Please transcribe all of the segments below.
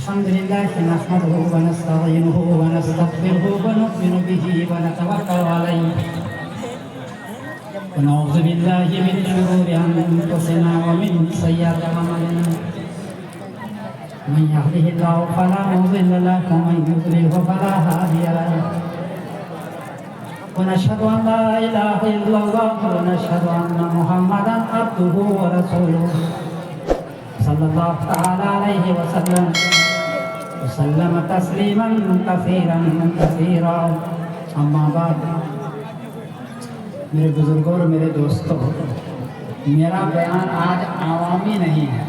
الحمد لله نحمده ونستعينه ونستغفره ونؤمن به ونتوكل عليه ونعوذ بالله من شرور أنفسنا ومن سيئات أعمالنا من يهده الله فلا مضل له ومن يضلل فلا هادي له ونشهد أن لا إله إلا الله ونشهد أن محمدا عبده ورسوله صلى الله تعالى عليه وسلم وسلم تسلیما کثیرا کثیرا اما بعد میرے بزرگوں اور میرے دوستوں، میرا بیان آج عوامی نہیں ہے۔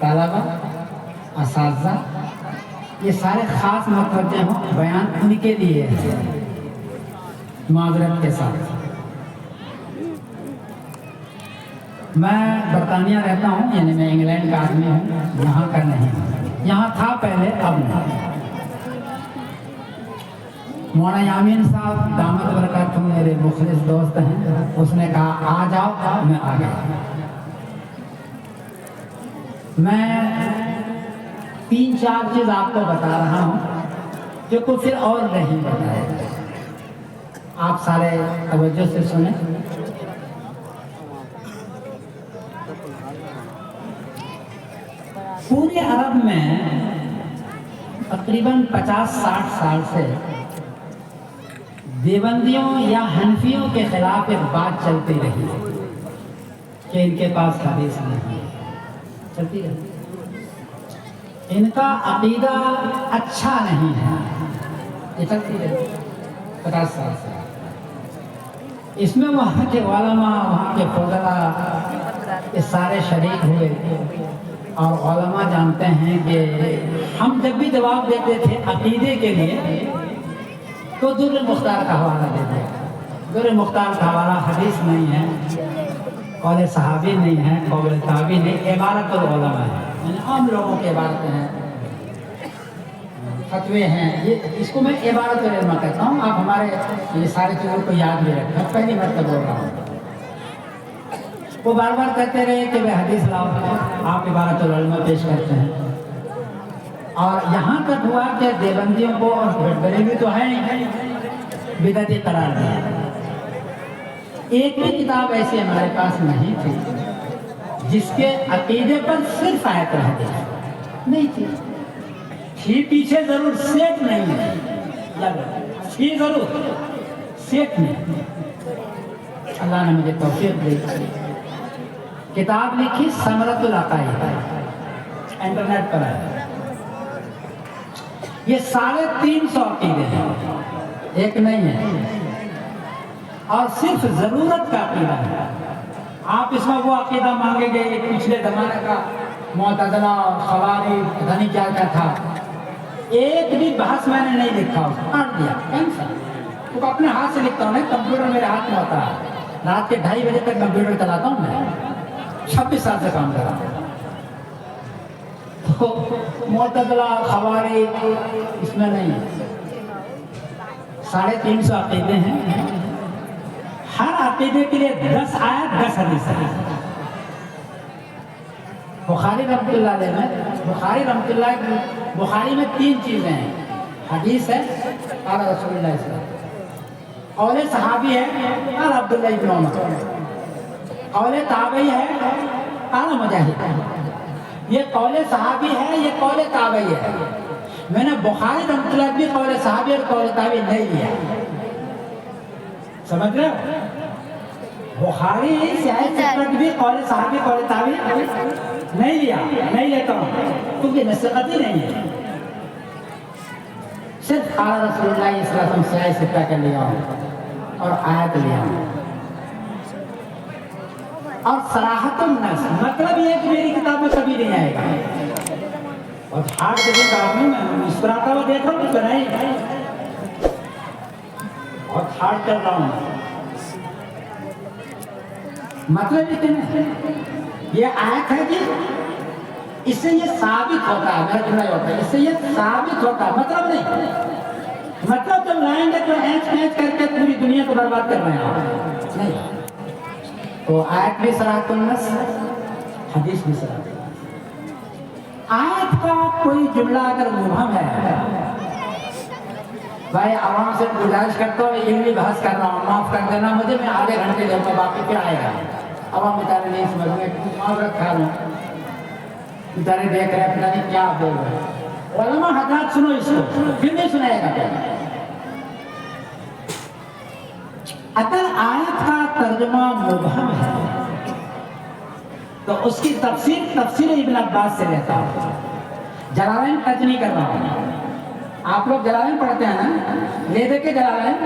طلبہ، اساتذہ، یہ سارے خاص متوجہ ہوں، بیان ان کے لیے ہے معذرت کے ساتھ۔ میں برطانیہ رہتا ہوں، یعنی میں انگلینڈ کا آدمی ہوں، یہاں کا نہیں ہوں۔ یہاں تھا پہلے، اب نہیں۔ مولانا یامین صاحب دامت برکاتہم میرے مخلص دوست ہیں، اس نے کہا آ جاؤ، میں آ گیا۔ میں 3-4 چیز آپ کو بتا رہا ہوں جو کو پھر اور نہیں بتائے۔ آپ سارے توجہ سے سنیں۔ پورے عرب میں تقریباً 50-60 سال سے دیوبندیوں یا حنفیوں کے خلاف ایک بات چلتی رہی کہ ان کے پاس حدیث نہیں ہے، چلتی رہی۔ ان کا عقیدہ اچھا نہیں ہے، یہ چلتی رہی 50 سال سے۔ اس میں وہاں کے علماء، وہاں کے فضلاء یہ سارے شریک ہوئے، اور علماء جانتے ہیں کہ ہم جب بھی جواب دیتے تھے عقیدے کے لیے تو در مختار کا حوالہ دیتے ہیں۔ در مختار کا حوالہ حدیث نہیں ہے، قول صحابی نہیں ہے، قول تابعی نہیں، عبارت العلماء ہے، یعنی عام لوگوں کی عبارتیں ہیں، فتوے ہیں۔ اس کو میں عبارت العلماء کہتا ہوں۔ آپ ہمارے یہ سارے چیزوں کو یاد بھی رکھیں، پہلی مرتبہ بول رہا ہوں۔ وہ بار بار کہتے رہے کہ وہ حدیث لاؤ، آپ عبارت العلماء پیش کرتے ہیں۔ اور یہاں تک ہوا کہ دیوبندیوں کو، اور بریلوی تو ہیں، بدعتی قرار دیا۔ ایک بھی کتاب ایسی ہمارے پاس نہیں تھی جس کے عقیدے پر صرف آیت رہتی ہے، نہیں تھی پیچھے ضرور سیٹ نہیں ہے، تھی ضرور سیٹ نہیں۔ اللہ نے مجھے توفیق دی، کتاب لکھی ثمرۃ العقائد، انٹرنیٹ پر ہے۔ یہ 350 عقیدے ہیں، ایک نہیں ہے، اور صرف ضرورت کا عقیدہ ہے۔ آپ اس میں وہ عقیدہ مانگیں گے پچھلے زمانے کا معتزلہ اور خوارج، پتہ نہیں کیا کیا تھا، ایک بھی بحث میں نے نہیں لکھا، کاٹ دیا، کینسل۔ تو اپنے ہاتھ سے لکھتا ہوں، کمپیوٹر میرے ہاتھ میں ہوتا ہے، رات کے 2:30 بجے تک کمپیوٹر چلاتا ہوں میں، 26 سال سے کام کر رہا ہوں۔ تو معتزلہ، خوارج اس میں نہیں، 350 عقیدے ہیں۔ ہر عقیدے کے لیے 10 آیت 10 حدیث ہے۔ بخاری رحمۃ اللہ علیہ میں، بخاری میں 3 چیزیں ہیں، حدیث ہے، قال رسول اللہ صلی اللہ علیہ وسلم، قول صحابی ہے، قال عبداللہ ابن عمر، قول تابعی ہے، قال مجاہد۔ یہ قول صحابی ہے، یہ قول تابعی ہے۔ میں نے بخاری رحمۃ اللہ بھی قول صحابی اور قول تابعی نہیں لیا، سمجھ رہے ہو؟ بخاری بھی قول صحابی قول تابعی نہیں لیا، نہیں لیتا ہوں، کیونکہ نصیحت ہی نہیں ہے۔ صرف قال رسول اللہ صلی اللہ علیہ وسلم سے سکہ کر لیا ہوں اور آیت لیا ہوں، اور صراحت النص، مطلب یہ کہ میری کتاب میں کبھی نہیں آئے گا۔ اور ہارڈ جگہ کا آدمی میں مسکراتا ہوا دیکھ رہا ہوں، کچھ بنائی بہت ہارڈ کر رہا ہوں۔ مطلب اتنے یہ آیت ہے کہ اس سے یہ ثابت ہوتا ہے، میرا جملہ ہوتا ہے، اس سے یہ ثابت ہوتا ہے، مطلب نہیں، مطلب جب لائیں گے تو اینچ کر کے پوری دنیا کو برباد کر رہے ہیں آپ، نہیں۔ تو آیت بھی صراحت النص، حدیث بھی صراحت النص۔ آیت کا کوئی جملہ اگر مبہم ہے، بھائی عوام سے گزارش کرتا ہوں، علمی بحث کر رہا ہوں، معاف کر دینا مجھے، میں آدھے گھنٹے دوں گا، باقی پھر آئے گا، عوام بیچارے نہیں سمجھ میں، معذرت کھا لوں، بیچارے دیکھ رہے پتہ نہیں کیا بول رہے ہیں۔ علماء حضرات سنو اس کو، پھر نہیں سنائے گا۔ اگر آیت کا ترجمہ مبہم ہے تو اس کی تفسیر ابن عباس سے لیتا ہوں، جلالین ٹچ نہیں کر رہا ہوں۔ آپ لوگ جلالین پڑھتے ہیں نا، لے دے کے جلالین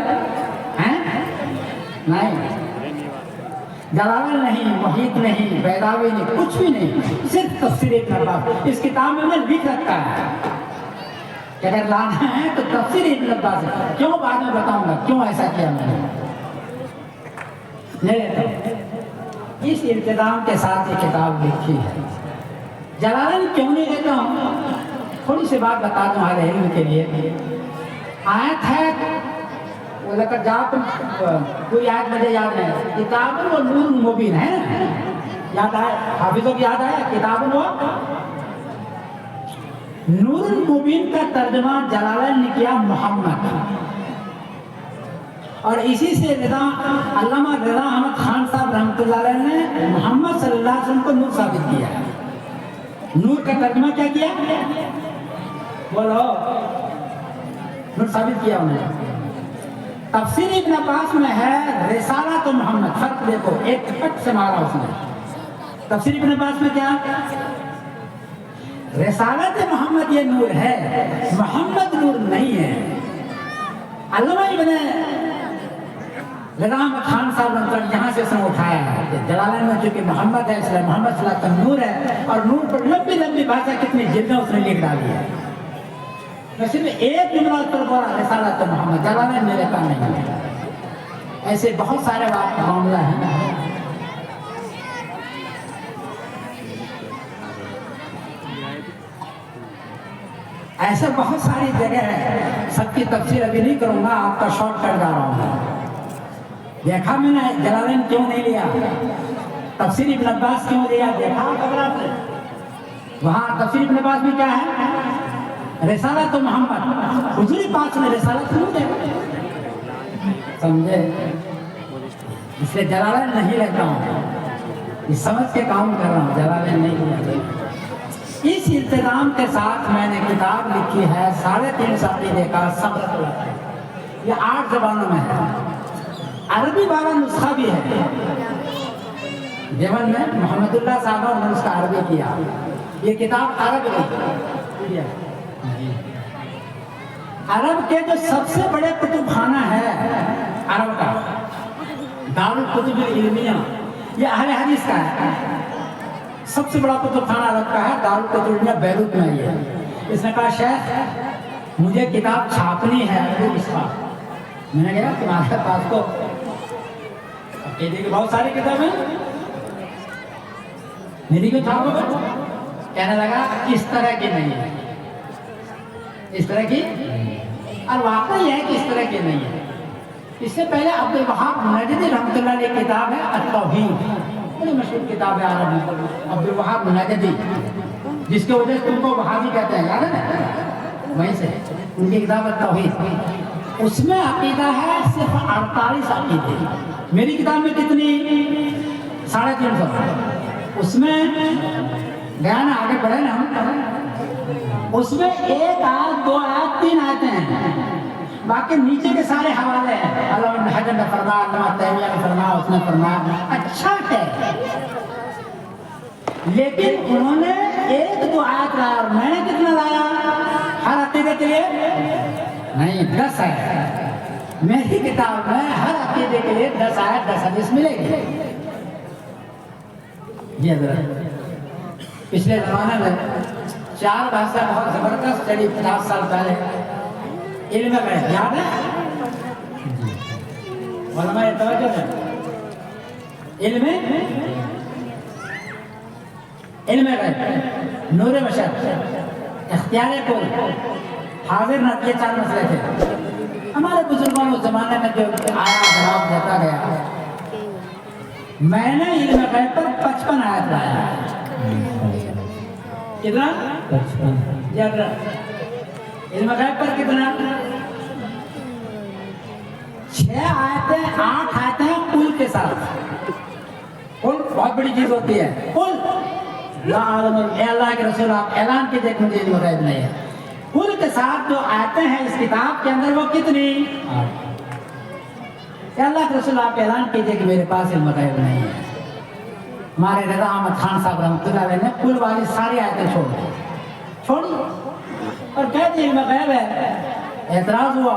ہیں؟ نہیں، جلالین نہیں، محیط نہیں، بیضاوی نہیں، کچھ بھی نہیں، صرف تفسیر ابن عباس۔ اس کتاب میں نے لکھ رکھا ہے کہ اگر لانا ہے تو تفسیر ابن عباس ہے۔ کیوں بعد میں بتاؤں گا کیوں ایسا کیا میں نے، نہیں لیتا ہوں۔ اس التزام کے ساتھ یہ کتاب لکھی ہے۔ جلالین کیوں نہیں لیتا ہوں؟ تھوڑی سی بات بتا دوں اہل علم کے لیے۔ آیت ہے وہ لکر جاتم، کوئی آیت مجھے یاد نہیں، کتاب و نور مبین ہے نا، یاد آئے حافظوں کی، یاد آئے کتاب و نور مبین کا ترجمہ جلالین نے کیا محمد، اور اسی سے علامہ رضا احمد خان صاحب رحمۃ اللہ علیہ نے محمد صلی اللہ علیہ وسلم کو نور ثابت کیا ہے۔ نور کا ترجمہ کیا کیا؟ بولو، نور ثابت کیا انہوں نے۔ تفسیر ابن عباس میں ہے رسالت محمد، فرق دیکھو، ایک پٹ سے مارا اس نے۔ تفسیر ابن عباس میں کیا؟ رسالت محمد یہ نور ہے، محمد نور نہیں ہے۔ علامہ ابن رضا احمد خان صاحب یہاں سے اس نے اٹھایا ہے کہ جلالین میں چونکہ محمد ہے اس لیے محمد صلی اللہ علیہ وسلم نور ہے، اور نور پر لمبی لمبی باتیں کتنی جلدیں اس نے لکھ ڈالی ہے۔ میں صرف ایک جملہ پر بولا رسالت محمد، جلالین میرے کا نہیں ہے۔ ایسے بہت سارے معاملہ ہیں۔ ایسے بہت ساری جگہ ہے، سب کی تفسیر ابھی نہیں کروں گا، آپ کا شارٹ کٹ جا رہا ہوں۔ دیکھا میں نے جلالین کیوں نہیں لیا، تفسیر ابن عباس کیوں لیا، دیکھا خبر آپ نے؟ وہاں تفسیر ابن عباس میں کیا ہے؟ رسالت محمد، حضور پاک نے رسالت کیوں دے، سمجھے؟ اس لیے جلالین نہیں لیتا ہوں، یہ سمجھ کے کام کر رہا ہوں، جلالین نہیں لیتا۔ اس التزام کے ساتھ میں نے کتاب لکھی ہے 3.5 عقیدے کا صبر، یہ 8 زبانوں میں ہے، عربی والا نسخہ بھی ہے۔ دیوبند میں محمد اللہ صاحب نے اس کا عربی کیا، یہ کتاب عرب ہے۔ عرب کے جو سب سے بڑے کتب خانہ ہے عرب کا، دارالکتب العلمیہ، یہ اہل حدیث کا ہے۔ سب سے بڑا کتب خانہ عرب کا ہے دارالکتب العلمیہ، بیروت میں ہے۔ اس نے کہا شیخ مجھے کتاب چھاپنی ہے عربی نسخہ۔ میں نے کہا تمہارے پاس تو عقیدے کی بہت ساری کتابیں، میری کیوں چھاپو گے؟ کہنے لگا اس طرح کی نہیں ہے، اس طرح کی، اور واقعی یہ ہے کہ اس طرح کی نہیں ہے۔ اس سے پہلے عبدالوہاب نجدی رحمۃ اللہ علیہ کتاب ہے التوحید، بڑی مشہور کتاب ہے عرب میں، عبدالوہاب نجدی، جس کی وجہ سے تم کو وہابی کہتے ہیں، یاد ہے نا؟ وہیں سے ان کی کتاب التوحید، اس میں عقیدہ ہے صرف 48 عقیدے۔ میری کتاب میں کتنی؟ 350۔ اس میں گیا نا، آگے بڑھے نا ہم، اس میں 1 آیت 2 آیت 3 آیتیں ہیں، باقی نیچے کے سارے حوالے ہیں۔ علامہ ابن حجر نے فرمایا، علامہ تیمیہ نے فرمایا، اس نے فرمایا، اچھا ہے، لیکن انہوں نے 1-2 آیت لایا، اور میں نے کتنا لایا ہر عقیدے کے لیے؟ نہیں، 10 ہے۔ میری کتاب میں ہر عقیدے کے لیے 10 آیت 10 حدیث ملے گی۔ جی حضرت، پچھلے زمانے میں 4 بحثیں بہت زبردست چلی 50 سال پہلے، علم غیب، یاد ہے؟ علماء توجہ ہے، علم غیب، نور بشر، اختیار کل، حاضر نہ، یہ 4 مسئلے تھے۔ ہمارے بزرگوں نے اس زمانے میں جو آیا جواب دیتا گیا، میں نے علم غیب پر 55 آیت لایا ہے۔ کتنا؟ 55 علم غیب پر کتنا؟ 6 آیتیں 8 آیتیں کل کے ساتھ. کل بہت بڑی چیز ہوتی ہے. کل اے اللہ کے رسول آپ اعلان کیجئے کہ مجھے علم غیب نہیں ہے. کل کے ساتھ جو آیتیں ہیں اس کتاب کے اندر وہ کتنی؟ 8. اے اللہ کے رسول آپ اعلان کیجئے کہ میرے پاس علم غیب نہیں ہے. ہمارے رضا احمد خان صاحب رحمۃ اللہ علیہ نے کل والی ساری آیتیں چھوڑی اور کہہ دی علم غیب ہے. اعتراض ہوا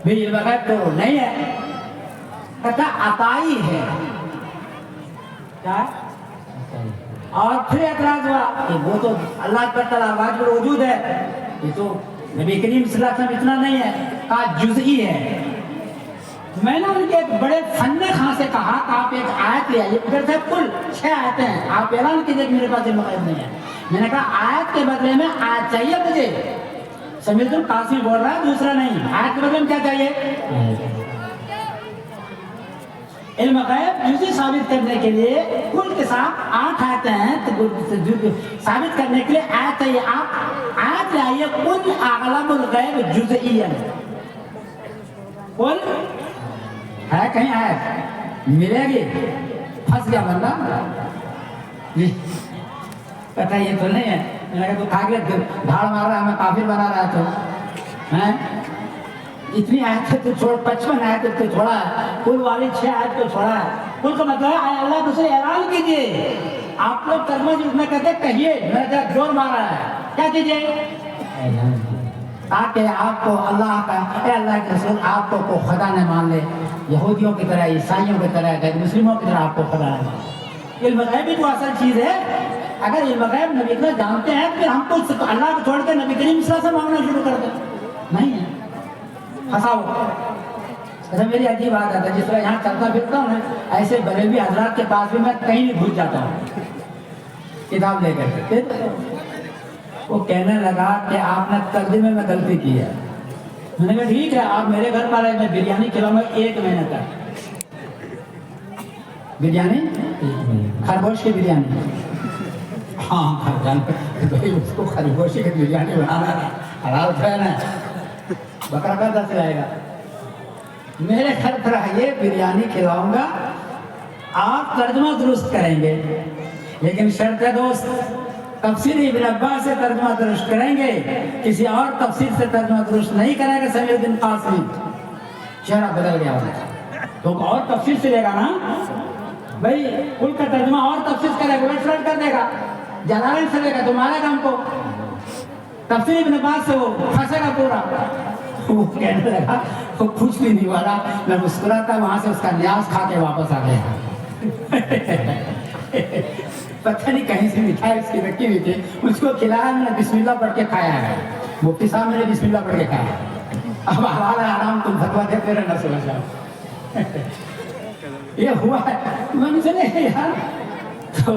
بھی علم غیب تو نہیں ہے، کہتا عطائی ہے. کیا؟ اور پھر اعتراض ہوا کہ وہ تو اللہ تعالیٰ واجب الوجود ہے، یہ تو نبی کریم صلی اللہ علیہ وسلم اتنا نہیں ہے. کہا جزئی ہے. میں نے ان کے ایک بڑے فن خاں سے کہا کہ آپ ایک آیت لے آئیے. ادھر سے کل 6 آیتیں ہیں، آپ اعلان کیجئے کہ میرے پاس علم غیب نہیں ہے. میں نے کہا آیت کے بدلے میں آیت چاہیے مجھے. سمیت القاسمی بول رہا ہے دوسرا نہیں. آیت کے بدلے میں کیا چاہیے؟ علم غیب جزئی ثابت کرنے کے لیے کل کے ساتھ 8 آیتیں ہیں، تو ثابت کرنے کے لیے آیت چاہیے. آپ آیت لے آئیے کل اعلم الغیب جزئیاً. کل ہے کہیں آیت ملے گی؟ پھنس گیا بندہ. کہتا یہ تو نہیں ہے. میں نے کہا تو کھا کے دھاڑ مار رہا ہے، ہمیں کافر بنا رہا ہے. تو اتنی آیتیں تو چھوڑ، 55 آیتیں تو چھوڑا ہے، کل والی 6 آیت تو چھوڑا ہے. کل کا مطلب ہے اللہ دوسرے اعلان کیجیے. آپ لوگ ترجمہ جس میں کہتے کہیے، میں جب زور مارا ہے کیا کیجیے؟ تاکہ آپ کو اللہ کا اے اللہ کے رسول آپ کو خدا نہ مان لے، یہودیوں کی طرح، عیسائیوں کی طرح، غیر مسلموں کی طرح آپ کو خدا نہ مان لے. علم غیب بھی تو اصل چیز ہے. اگر علم غیب نبی کو جانتے ہیں پھر ہم کو اللہ کو چھوڑ کے نبی کریم صلی اللہ علیہ وسلم مانگنا شروع کر دیں. نہیں ہے. پھنساؤ. اچھا میری عجیب بات آتا ہے، جس طرح یہاں چلتا پھرتا ہوں نا، ایسے بریلوی حضرات کے پاس بھی میں کہیں بھی گھس جاتا ہوں کتاب لے کر کے. وہ کہنے لگا کہ آپ نے ترجمے میں غلطی کی ہے. میں نے کہا ٹھیک ہے، آپ میرے گھر پر آئے، میں بریانی کھلاؤں گا 1 مہینے تک. بریانی خرگوش کی بریانی. ہاں اس کو خرگوش کی بریانی بنانا حلال ہے نا، بکرا کا 10 لائے گا. میرے گھر پر آئیے، بریانی کھلاؤں گا، آپ ترجمہ درست کریں گے، لیکن شرط ہے دوست، تفسیر ابن عباس سے ترجمہ درست کریں گے، کسی اور تفسیر سے ترجمہ درست نہیں کریں گے. سمیع الدین قاسمی چہرہ بدل گیا ہوتا تو اور تفسیر سے لے گا نا بھائی. کل کا ترجمہ اور تفسیر کرے گا، ٹرانسلیٹ کر دے گا، جلالین سے لے گا تو مارے گا ہم کو. تفسیر ابن عباس سے وہ پھنسے گا پورا. وہ کہنے لگا وہ کچھ بھی نہیں والا. میں مسکراتا وہاں سے اس کا نیاز کھا کے واپس آ گیا. پتہ نہیں کہیں سے مٹھائی اس کی رکھی ہوئی تھی، اس کو کھلایا، میں نے بسم اللہ پڑھ کے کھایا ہے. مفتی صاحب نے بسم اللہ پڑھ کے کھایا. اب حوالہ آرام تم فتویٰ دیتے رہنا سمجھ جاؤ. یہ ہوا ہے. میں نے سنے یار تو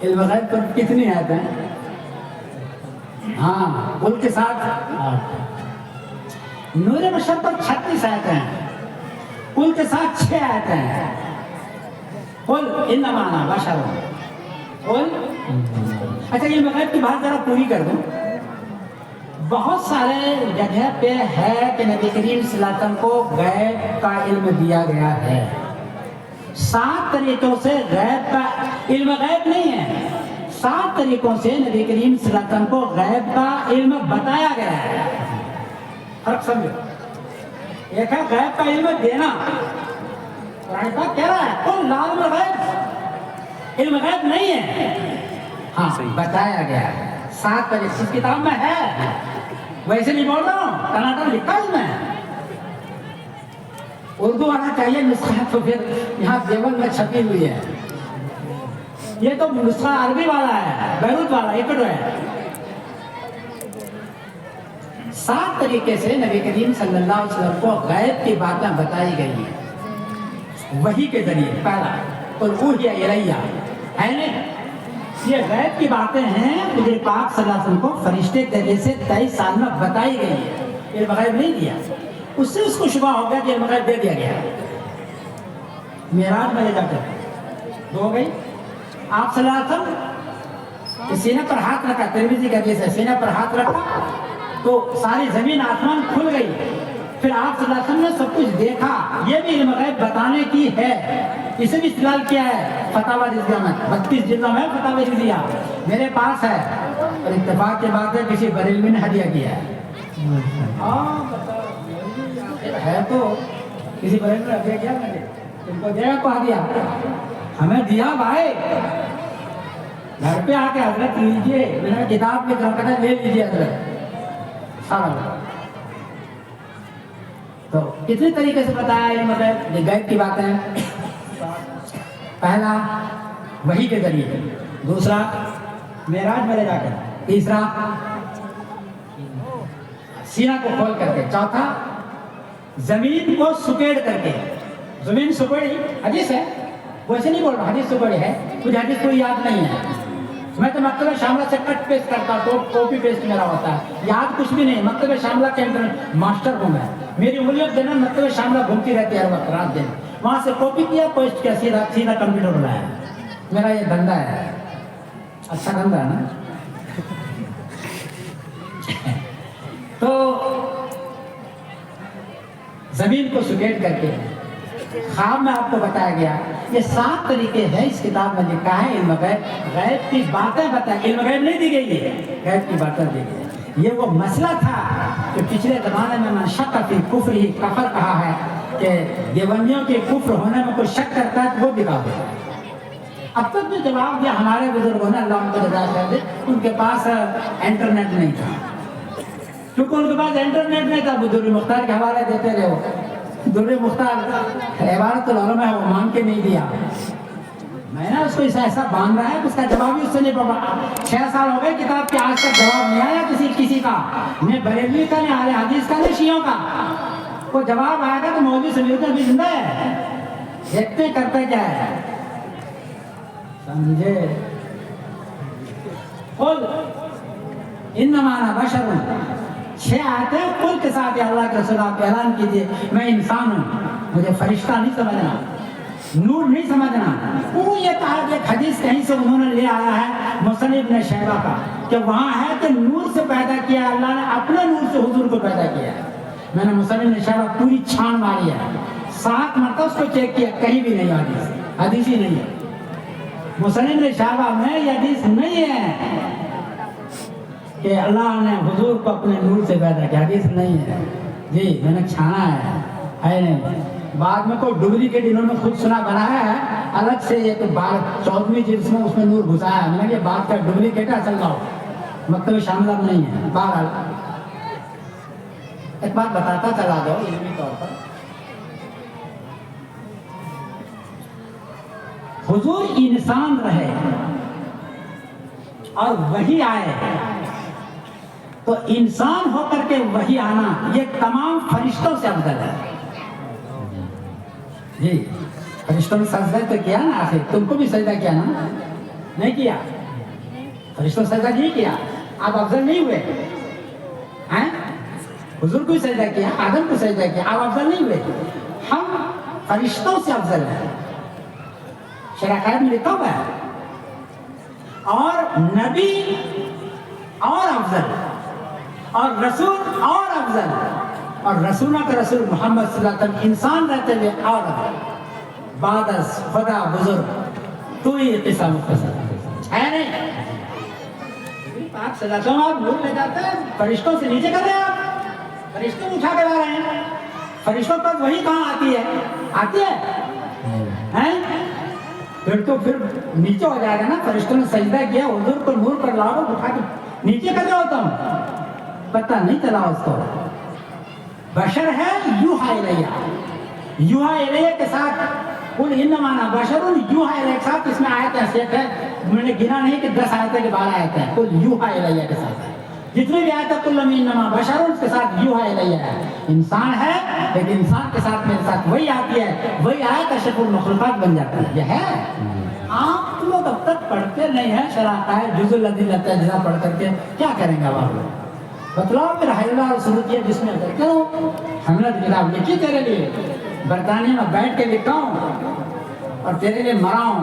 علم غیب پر کتنی آیتیں ہیں؟ ہاں کل کے ساتھ نور بشر پر 36 آیتیں ہیں، کل کے ساتھ 6 آیتیں ہیں. قل انما انا بشر. قل اچھا علم غیب کی بات ذرا پوری کر دوں. بہت سارے جگہ پہ ہے کہ نبی کریم صلی اللہ علیہ وسلم کو غیب کا علم دیا گیا ہے. 7 طریقوں سے غیب کا علم غیب نہیں ہے، 7 طریقوں سے نبی کریم صلی اللہ علیہ وسلم کو غیب کا علم بتایا گیا ہے. فرق سمجھو. ایک ہے غیب کا علم دینا، قرآن پاک کہہ رہا ہے قل لا علم الغیب، علم غیب نہیں ہے، ہاں بتایا گیا ہے. 7 طریقے اس کتاب میں ہے، ویسے نہیں بول رہا ہوں، ٹناٹن لکھا اس میں. اردو آنا چاہیے نسخہ تو پھر یہاں دیوبند میں چھپی ہوئی ہے. یہ تو نسخہ عربی والا ہے، بیروت والا، یہ کٹو ہے. 7 طریقے سے نبی کریم صلی اللہ علیہ وسلم کو غیب کی باتیں بتائی گئی ہیں وحی کے ذریعے. پہلا قل اوحی الی ہے نہیں، یہ غیب کی باتیں ہیں مجھے پاک صلی اللہ علیہ وسلم کو فرشتے کے ذریعے سے 23 سال میں بتائی گئی ہے. علم غیب نہیں دیا. اس سے اس کو شبہ ہو گیا کہ علم غیب دے دیا گیا. معراج میں لے جا کر ہو گئی. آپ صلی اللہ علیہ وسلم کہ سینے پر ہاتھ رکھا، ترمذی کا حدیث ہے، سینے پر ہاتھ رکھا تو ساری زمین آسمان کھل گئی. پھر آپ صلی اللہ علیہ وسلم نے سب کچھ دیکھا. یہ بھی علم غیب بتانے کی ہے. اسے بھی استدلال کیا ہے فتاوی رضویہ میں، 32 جلدوں میں فتاوی رضویہ میرے پاس ہے، اور اتفاق کی بات ہے کسی بریلوی نے ہدیہ کیا ہے. ہے تو کسی بریلوی نے ہدیہ کیا میں نے تم کو دیا کو ہدیہ ہمیں دیا بھائی. گھر پہ آ کے حضرت لیجیے، میں نے کتاب میں کہا لے لیجیے حضرت سارا. تو کتنے طریقے سے بتایا ہے مطلب یہ غیب کی باتیں. پہلا وحی کے ذریعے، دوسرا معراج میں لے جا کر، تیسرا سینہ کو کھول کر کے، چوتھا زمین کو سکیڑ کر کے. زمین سکیڑی حدیث ہے، ویسے نہیں بول رہا، حدیث سکیڑی ہے. کچھ حدیث کوئی یاد نہیں ہے. میں تو مکتبہ شاملہ سے کٹ پیسٹ کرتا ہوں، کاپی پیسٹ میرا ہوتا ہے، یاد کچھ بھی نہیں. مکتبہ شاملہ کے ماسٹر ہوں میں. میری انگلیوں دینا مکتبہ شاملہ گھومتی رہتی ہے ہر وقت رات دن. وہاں سے کاپی کیا، پیسٹ کیا، سیدھا کمپیوٹر بنایا. میرا یہ دھندا ہے. اچھا دھندا ہے نا. تو زمین کو سکیڑ کر کے خواب میں آپ کو بتایا گیا. یہ 7 طریقے ہیں اس کتاب میں لکھا ہے. علم غیب، غیب کی باتیں بتائیں. علم غیب نہیں دی گئی ہے، غیب کی باتیں دی گئی. یہ وہ مسئلہ تھا کہ پچھلے زمانے میں من شک فی کفر ہی کفر کہا ہے کہ دیوبندیوں کے کفر ہونے میں کوئی شک کرتا ہے تو وہ دکھا دے. اب تک جو جواب دیا ہمارے بزرگوں نے، اللہ ان کو جزا خیر دے، ان کے پاس انٹرنیٹ نہیں تھا. کیونکہ ان کے پاس انٹرنیٹ نہیں تھا. وہ در مختار کے حوالے دیتے رہے. وہ در مختار عبارت العلماء ہے، وہ مان کے نہیں دیا. میں نے اس کو ایسا باندھ رہا ہے اس کا جواب بھی اس سے نہیں پڑا. 6 سال ہو گئے کتاب کے، آج تک جواب نہیں آیا کسی کا، نہ بریلوی کا، نہ اہل حدیث کا، نہ شیعوں کا. وہ جواب آئے گا تو مولوی سمیت بھی زندہ ہے. دیکھتے کرتے کیا ہے سمجھے. قل انما انا بشر. 6 آیتیں قل کے ساتھ اللہ کے رسول آپ اعلان کیجئے میں انسان ہوں، مجھے فرشتہ نہیں سمجھنا، نور نہیں سمجھنا. وہ یہ کہا کہ ایک حدیث کہیں سے انہوں نے لے آیا ہے مصنف ابن شیبہ کا کہ وہاں ہے کہ نور سے پیدا کیا ہے اللہ نے، اپنے نور سے حضور کو پیدا کیا ہے. میں نے مصنف ابن شیبہ پوری چھان ماری ہے، 7 مرتبہ اس کو چیک کیا، کہیں بھی نہیں حدیث ہی نہیں ہے. مصنف ابن شیبہ میں یہ حدیث نہیں ہے کہ اللہ نے حضور کو اپنے نور سے پیدا کیا، حدیث نہیں ہے. جی میں نے چھانا ہے نہیں. بعد میں کوئی ڈبلیکیٹ انہوں نے خود سنا بنایا ہے الگ سے، یہ تو 14ویں جلد میں اس میں نور گھسایا ہے. میں نے یہ بات کا ڈبلیکیٹ ہے، اصل کا مکتبہ شاملہ میں نہیں ہے. بہرحال ایک بات بتاتا چلا جاؤ علمی طور پر. حضور انسان رہے اور وہی آئے تو انسان ہو کر کے وہی آنا یہ تمام فرشتوں سے افضل ہے. جی فرشتوں نے سجدہ تو کیا نا، آخر تم کو بھی سجدہ کیا نا؟ نہیں کیا. فرشتوں نے سجدہ نہیں کیا، آپ افضل نہیں ہوئے. حضور کو سجدہ کیا، آدم کو سجدہ کیا، آپ افضل نہیں ہوئے. ہم فرشتوں سے افضل ہیں، شرح قائد میں لکھا ہوا ہے. اور نبی اور افضل، اور رسول اور افضل، اور رسولوں کا رسول محمد صلی اللہ علیہ وسلم انسان رہتے ہوئے اور بعد از خدا بزرگ تو ہی قصہ مختصر ہے نہیں. آپ صلی اللہ علیہ وسلم آپ بھول لے جاتے ہیں، فرشتوں سے نیچے کر رہے ہیں آپ، فرشتوں اٹھا کے لا رہے ہیں. فرشتوں پر وہی کہاں آتی ہے پھر تو پھر نیچے ہو جائے گا نا. فرشتوں نے سجدہ کیا، حضور کو نور پر لاؤ، اٹھا کے نیچے کر رہا ہوتا ہوں، پتہ نہیں چلا اس کو. بشر ہے یوحا الیہ، یوحا الیہ کے ساتھ قل انما انا بشر یوحا الیہ کے ساتھ اس میں آیت حیثیت ہے. میں نے گنا نہیں کہ 10 آیتیں کے 12 آیتیں ہیں. قل یوحا الیہ کے ساتھ جتنی بھی آیت ہے قل انما بشر اس کے ساتھ یوحا الیہ ہے. انسان ہے لیکن انسان کے ساتھ میرے ساتھ وہی آتی ہے، وہی آیت اشرف المخلوقات بن جاتا ہے. یہ ہے آپ لوگ اب تک پڑھتے نہیں ہیں شرح قائد جز الذی جزا پڑھ کر کے کیا کریں گے آپ لوگ؟ بتلاؤ پھر حیلہ اور سلوکیہ جس میں کرتے ہو. ہم نے کتاب لکھی تیرے لیے، برطانیہ میں بیٹھ کے لکھا ہوں اور تیرے لیے مرا ہوں.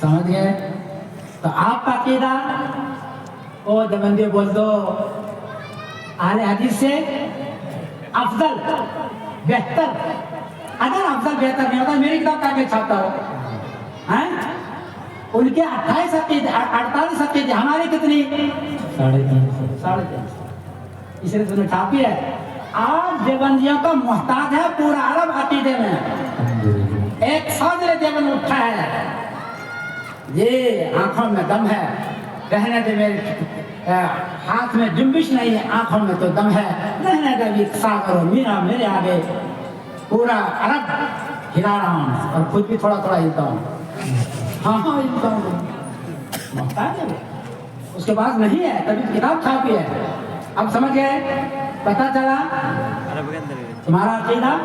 سمجھ گئے؟ تو آپ کا عقیدہ وہ دیوبندی بول دو اہل حدیث سے افضل بہتر، اگر افضل بہتر نہیں ہوتا میری کتاب کا چھاپتا ہو ہیں؟ ان کے 28 عقیدے 48 عقیدے، ہمارے کتنی 350 اس لیے تم نے چھاپی ہے۔ آج دیوبندیوں کا محتاج ہے پورا عرب عقیدے میں، ایک سوجل دیوبند اٹھا ہے، یہ آنکھوں میں دم ہے، رہنے دے میرے ہاتھ میں جنبش نہیں ہے، آنکھوں میں تو دم ہے، رہنے دے بھی ساغر میرا میرے آگے، پورا عرب ہلا رہا ہوں اور خود بھی تھوڑا تھوڑا ہلتا ہوں، ہاں ہلتا ہوں، محتاج ہے اس کے پاس نہیں ہے، تبھی کتاب چھاپی ہے۔ اب سمجھ گئے؟ پتہ چلا تمہارا عقیدہ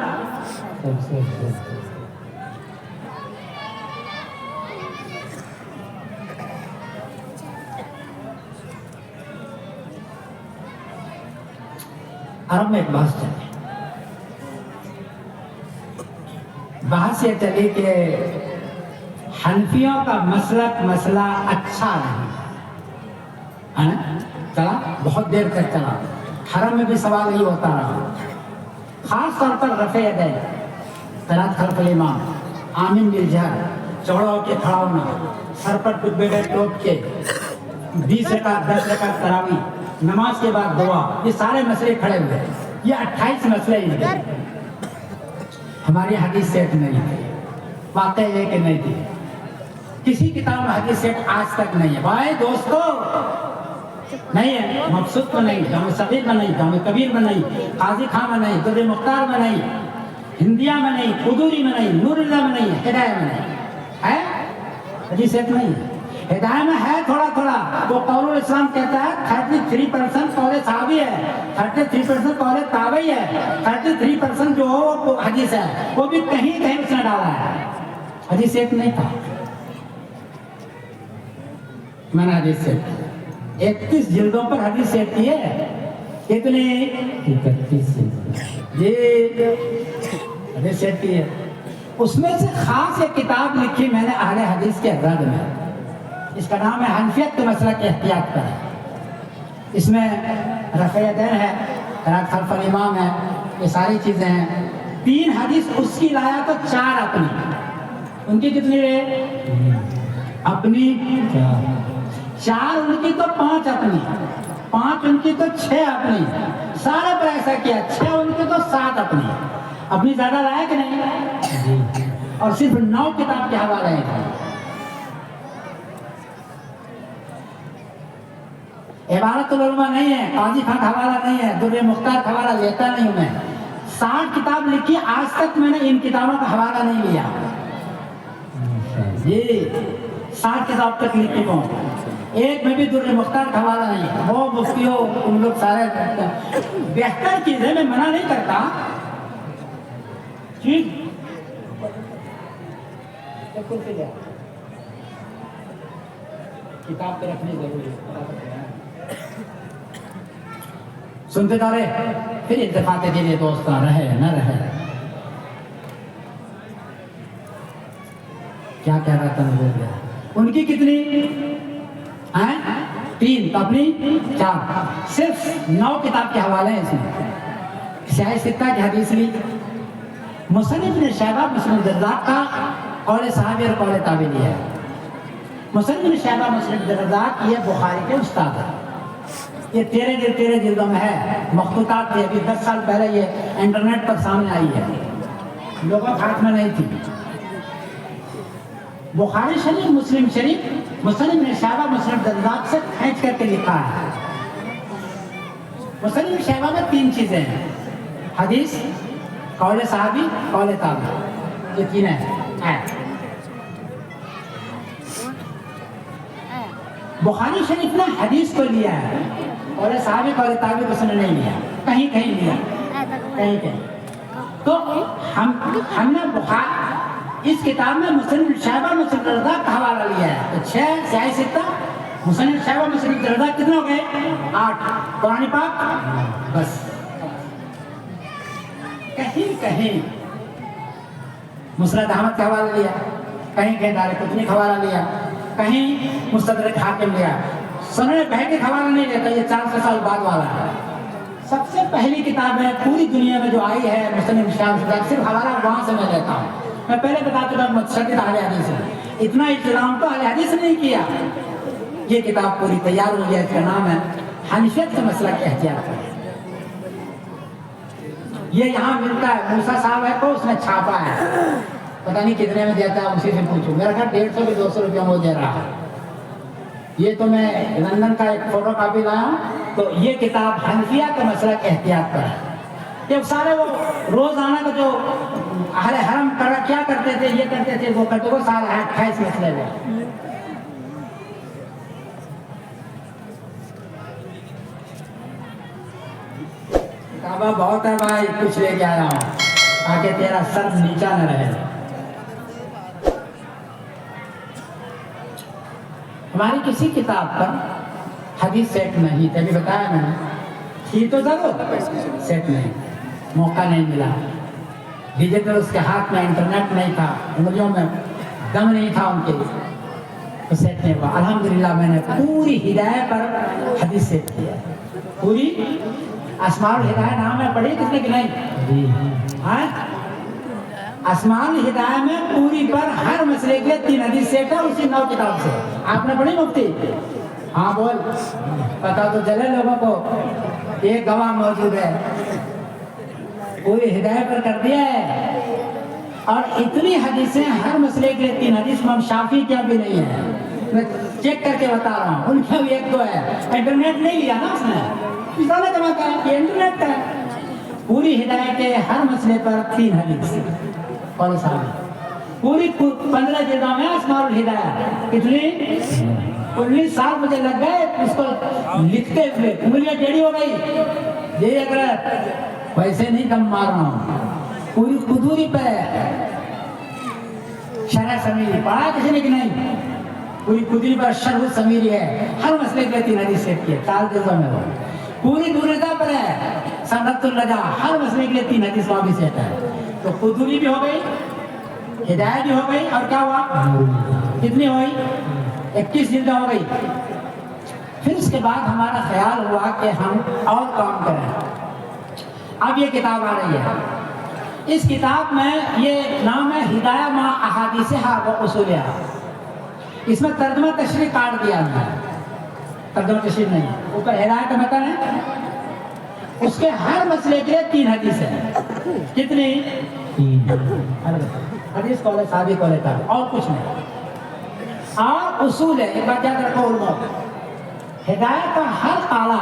عرب میں ایک بحث چلی، بحث یہ چلی کہ حنفیوں کا مسئلہ اچھا نہیں ہے نا، چلا بہت دیر تک چلا، حرم میں بھی سوال یہ ہوتا رہا، خاص طور پر رفع یدین، قرات خلف الامام، آمین بالجہر، چوڑا ہو کے کھڑا ہونا، سر پر ڈبے گئے ٹوپ کے، 20 رکعت 10 رکعت تراویح، نماز کے بعد دعا، یہ سارے مسئلے کھڑے ہوئے، یہ 28 مسئلے ہی ہیں۔ ہماری حدیث سیٹ نہیں تھی، واقع یہ کہ نہیں تھی، کسی کتاب میں حدیث سیٹ آج تک نہیں ہے بھائی دوستو، نہیں ہے، مبسوط میں نہیں، جامع صغیر میں نہیں، جامع کبیر میں نہیں، قاضی خان میں نہیں، در مختار میں نہیں، ہندیہ میں نہیں، قدوری میں نہیں، نور اللہ میں نہیں، ہدایہ میں نہیں ہے، حدیث سیٹ نہیں ہے۔ ہدایہ میں ہے تھوڑا تھوڑا، وہ قول الاسلام کہتا ہے 33% قول صحابی ہے، 33% قول تابعی ہے، 33% جو وہ حدیث ہے، وہ بھی کہیں کہیں اس نے ڈالا ہے، حدیث سیٹ نہیں تھا۔ میں نے حدیث سیٹ 31 جلدوں پر حدیث سیٹ کی ہے، کتنی 31 جی حدیث سیٹ کی ہے، اس میں سے خاص ایک کتاب لکھی میں نے اہل حدیث کے رد میں، اس کا نام ہے حنفیت کے مسئلہ کے احتیاط پر، اس میں رفع یدین ہے، قرات خلف الامام ہے، یہ ساری چیزیں ہیں، 3 حدیث اس کی لایا تو 4 اپنی، ان کی کتنی رہے اپنی 4 ان کی تو 5 اپنی، 5 ان کی تو 6 اپنی، سارے پر ایسا کیا 6 ان کی تو 7 اپنی زیادہ لایا کہ نہیں، اور صرف 9 کتاب کے حوالے ہیں۔ عبارت العلماء نہیں ہے، قاضی خان کا حوالہ نہیں ہے، در مختار کا حوالہ لیتا نہیں ہوں میں، 60 کتاب لکھی، آج تک میں نے ان کتابوں کا حوالہ نہیں لیا جی، 60 کتاب تک لکھی ہوں، ایک میں بھی در مختار کا حوالہ نہیں، وہ مفتیوں ان لوگ سارے بہتر چیزیں میں منع نہیں کرتا ٹھیک، کتاب پہ رکھنی ضروری ہے، سنتے جا رہے پھر اتفاق کے لیے دوستاں رہے نہ رہے، کیا کہہ رہا تھا میں گیا، ان کی کتنی ہیں 3 تو اپنی 4، صرف 9 کتاب کے حوالے ہیں اس میں، سیاہ ستہ کی حدیث لی، مصنف ابن شیبہ مسلم بن الرزاق کا قول صحابی اور قول تابعی لیا ہے، مصنف ابن شیبہ مسلم بن الرزاق یہ بخاری کے استاد ہیں، یہ 13 جلدوں میں ہے، مخطوطات تھی، ابھی 10 سال پہلے یہ انٹرنیٹ پر سامنے آئی ہے، لوگوں کے ہاتھ میں نہیں تھی، بخاری شریف مسلم شریف مصنف ابن شیبہ مسلم بن الرزاق سے کھینچ کر کے لکھا ہے، مصنف ابن شیبہ میں 3 چیزیں ہیں، حدیث، قول صحابی، قول تابعی، یہ 3 ہیں، بخاری شریف نے حدیث کو لیا ہے، قول صحابی قول تابعی کو اس نے نہیں لیا، کہیں کہیں لیا، کہیں کہیں، تو ہم نے بخاری اس کتاب میں مصنف شیبہ مسلم بن الرزاق کا حوالہ لیا ہے، تو 6 سیاہ ستہ، مصنف شیبہ مسلم بن الرزاق کتنے ہو گئے 8، قرآن پاک بس، کہیں کہیں مسند احمد کا حوالہ لیا، کہیں کہیں دارقطنی کا حوالہ لیا، کہیں مستدرک حاکم لیا، سنن بہقی کا حوالہ نہیں لیتا، یہ 400 سال بعد والا ہے۔ سب سے پہلی کتاب ہے پوری دنیا میں جو آئی ہے مسلم شام سے، صرف حوالہ وہاں سے میں لیتا ہوں۔ میں پہلے بتا چکا متشدد اہل حدیث ہے، اتنا احترام تو اہل حدیث نے نہیں کیا۔ یہ کتاب پوری تیار ہوئی ہے، اس کا نام ہے حنفیت سے مسلک احتیاط۔ یہ یہاں ملتا ہے، موسیٰ صاحب ہے کو اس نے چھاپا ہے، پتہ نہیں کتنے میں دیتا ہے، اسی سے پوچھو، میرا خیال 150 بھی 200 روپیہ وہ دے رہا ہے۔ یہ تو میں لندن کا ایک فوٹو کاپی لایا ہوں، تو یہ کتاب حنفیہ کا مسلک احتیاط پر ہے۔ یہ سارے وہ روزانہ کا جو اہل حرم کیا کرتے تھے، یہ کرتے تھے، وہ کرتے تھے، سارا ہے 28 مسئلے میں۔ کتابہ بہت ہے بھائی، کچھ لے کے آیا ہوں تاکہ تیرا سر نیچا نہ رہے۔ ہماری کسی کتاب پر حدیث سیٹ نہیں تھی، ابھی بتایا میں نے، تھی تو ضرور سیٹ نہیں، موقع نہیں ملا، ڈیجیٹل اس کے ہاتھ میں انٹرنیٹ نہیں تھا، انگلیوں میں دم نہیں تھا ان کے، تو سیٹ نہیں ہوا۔ الحمدللہ میں نے پوری ہدایت پر حدیث سیٹ کیا، پوری اسماء الہدایہ نام ہے، پڑھی کس نے کہ نہیں؟ ہاں، اسماء الہدایہ میں پوری پر ہر مسئلے کے 3 حدیث سیٹ ہے، اسی 9 کتاب سے۔ آپ نے پڑھی مفتی؟ ہاں بول، پتا تو چلے لوگوں کو، ایک گواہ موجود ہے، پوری ہدایت پر کر دیا ہے۔ اور اتنی حدیثیں ہر مسئلے کے 3 حدیث امام شافعی کیا بھی نہیں ہے، میں چیک کر کے بتا رہا ہوں، ان کا بھی 1-2 ہے، انٹرنیٹ نہیں لیا نا اس نے، مثالہ جمع کا ہے، یہ انٹرنیٹ کا ہے۔ پوری ہدایت کے ہر مسئلے پر 3 حدیث اور صحابی، پوری 15 جلدوں میں اسماء الہدایہ، کتنی 19 سال مجھے لگ گئے اس کو لکھتے ہوئے، انگلیاں ٹیڑھی ہو گئی، یہ اگر ویسے نہیں دم مار رہا ہوں، پوری قدوری پہ شرح سمیری پڑھا کسی نے کہ نہیں؟ پوری قدوری پر شرح سمیری ہے، ہر مسئلے کے 3 حدیث سیٹ کیے، 4 جلدوں میں وہ پوری دورتا پر ہے، سنت الرجا ہر مسئلے کے 3 حدیث وہاں بھی سیٹ ہے۔ تو قدوری بھی ہو گئی، ہدایت بھی ہو گئی، اور کیا ہوا؟ کتنی ہوئی؟ 21 جلدیں ہو گئی۔ پھر اس کے بعد ہمارا خیال ہوا کہ ہم اور کام کریں۔ اب یہ کتاب آ رہی ہے، اس کتاب میں یہ نام ہے ہدایہ مع احادیثہا و اصولہا، اس میں ترجمہ تشریح کاٹ دیا ہے، ترجمہ تشریح نہیں، اوپر ہدایت کا متن ہے، اس کے ہر مسئلے کے 3 حدیث ہیں، کتنی؟ 3 حدیث قول صحابی قول تابعی، اور کچھ نہیں، اور اصول ہے۔ ایک بات یاد رکھو علماء، ہدایت کا ہر قاعدہ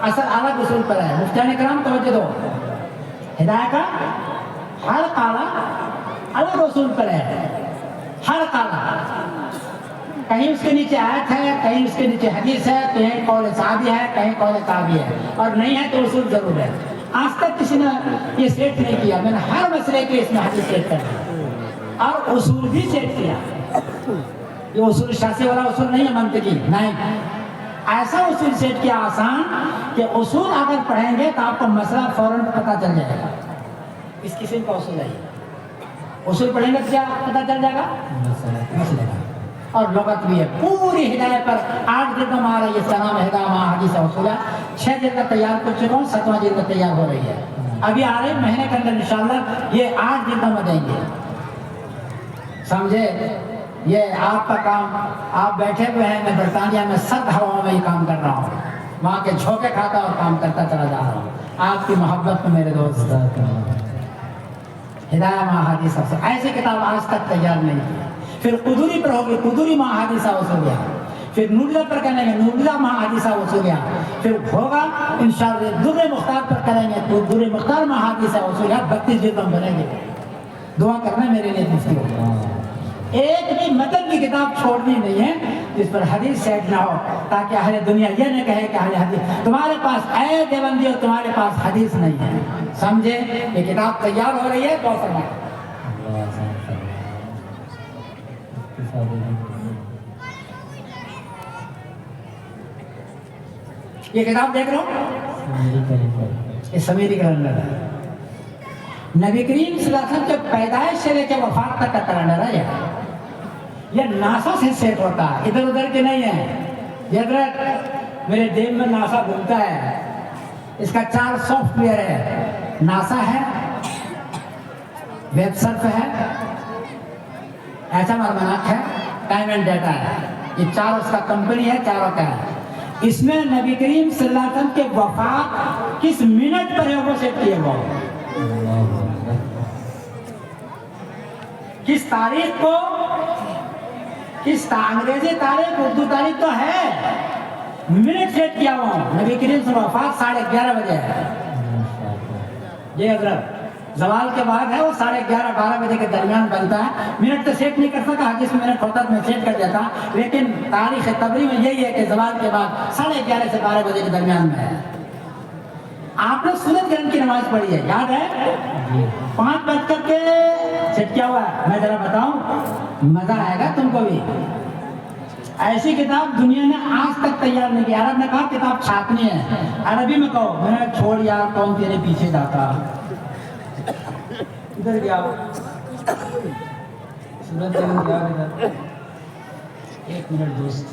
اصل الگ اصول پر ہے، مفتیان کرام توجہ دو، ہدایت کا ہر قاعدہ الگ اصول پر ہے، ہر قاعدہ، کہیں اس کے نیچے آیت ہے، کہیں اس کے نیچے حدیث ہے، کہیں قول صحابی ہے، کہیں قول تابعی ہے، اور نہیں ہے تو اصول ضرور ہے۔ آج تک کسی نے یہ سیٹ نہیں کیا، میں نے ہر مسئلے کے اس میں حدیث سیٹ کر دیا اور اصول بھی سیٹ کیا۔ یہ اصول شاسی والا اصول نہیں ہے منطقی، نہیں، ایسا اصول سیٹ کیا آسان کہ اصول اگر پڑھیں گے تو آپ کو مسئلہ فوراً پتہ چل جائے گا، اس قسم کا اصول ہے۔ اصول پڑھیں گے تو کیا پتہ چل جائے گا؟ مسئلہ کا، اور لغت بھی ہے۔ پوری ہدایت پر 8 جلدوں میں آ رہی ہے، اس کا نام ہے ہدایہ مع احادیث و اصولہا، 6 جلد تیار کر چکا ہوں، 7واں جلد تیار ہو رہی ہے، ابھی آ رہے مہینے کے اندر انشاءاللہ یہ 8 جلدوں میں دیں گے، سمجھے؟ یہ آپ کا کام، آپ بیٹھے ہوئے ہیں، میں برطانیہ میں سرد ہواؤں میں ہی کام کر رہا ہوں، وہاں کے جھونکے کھاتا اور کام کرتا چلا جا رہا ہوں، آپ کی محبت میں میرے دوست۔ ہدایہ مع احادیث و ایسی کتاب آج تک تیار نہیں کی۔ پھر قدوری پر ہوگی، قدوری مع احادیث و اصولہا، پھر نورلہ پر کریں گے، نورلہ مع احادیث و اصولہا، پھر ہوگا انشاءاللہ در مختار پر کریں گے تو در مختار مع احادیث و اصولہا، 32 جلدوں بنیں گے۔ دعا کرنا میرے لیے مفتی ہو، ایک بھی متن کی کتاب چھوڑنی نہیں ہے جس پر حدیث سیٹ نہ ہو، تاکہ اہل دنیا یہ نہ کہے کہ اہل حدیث تمہارے پاس، اے دیوبندیو تمہارے پاس حدیث نہیں ہے۔ سمجھے؟ یہ کتاب تیار ہو رہی ہے، تو فرمائیں یہ کتاب دیکھ رہا ہوں، یہ سمیری کیلنڈر ہے، نبی کریم صلی اللہ علیہ وسلم کے پیدائش سے لے کے وفات تک کا کیلنڈر ہے۔ یہ ناسا سے سیٹ ہوتا ہے، ادھر ادھر کے نہیں ہے. یہ ادھر میرے دین میں ناسا گھومتا ہے. اس کا 4 سافٹ ویئر ہے. ناسا ہے، ویب سرف ہے، ایسا مرمنات ہے، ٹائم اینڈ ڈیٹا ہے. یہ 4 اس کا کمپنی ہے، 4 کا ہے. اس میں نبی کریم صلی اللہ علیہ وسلم کے وفات کس منٹ پر ہے وہ سیٹ کیے وہ، کس تاریخ کو، کس انگریزی تاریخ اردو تاریخ تو ہے، منٹ سیٹ کیا ہوا. نبی کریم صلی اللہ علیہ وسلم وفات 11:30 بجے ہے. یہ حضرت زوال کے بعد ہے، وہ 11:30-12 بجے کے درمیان بنتا ہے. منٹ تو سیٹ نہیں کر سکا، جس منٹ ہوتا تو میں سیٹ کر دیتا، لیکن تاریخ تبری میں یہی ہے کہ زوال کے بعد 11:30 سے 12 بجے کے درمیان میں ہے. آپ نے سورج گرہن کی نماز پڑھی ہے، یاد ہے؟ 5 بج کر کے سیٹ کیا ہوا ہے. میں ذرا بتاؤں، مزہ آئے گا تم کو بھی. ایسی کتاب دنیا نے آج تک تیار نہیں کی. عرب نے کہا کتاب چھاپنی ہے، عربی میں کہو. میں نے چھوڑ یار، کون تیرے پیچھے جاتا. ادھر گیا سورج گرہن گیا ادھر. 1 منٹ دوست،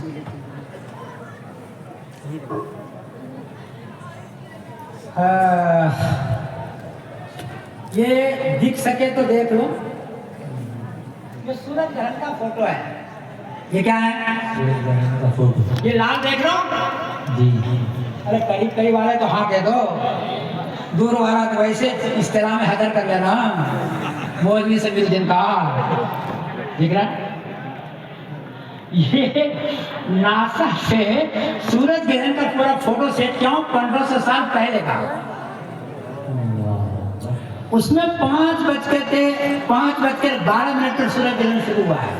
یہ دکھ سکے تو دیکھ لو. یہ سورج گرہن کا فوٹو ہے. یہ کیا ہے؟ یہ لال دیکھ رہا ہوں جی. ارے قریب قریب والے تو ہاں کہہ دو، دور والا تو ویسے اصطلاح میں حضر کر لینا. مولوی سے مل دن کا دیکھ رہا. یہ ناسا سے سورج گرہن کا پورا فوٹو سیٹ کیا ہوں 1500 سال پہلے کا. اس میں 5:12 پر سورج گرہن شروع ہوا ہے.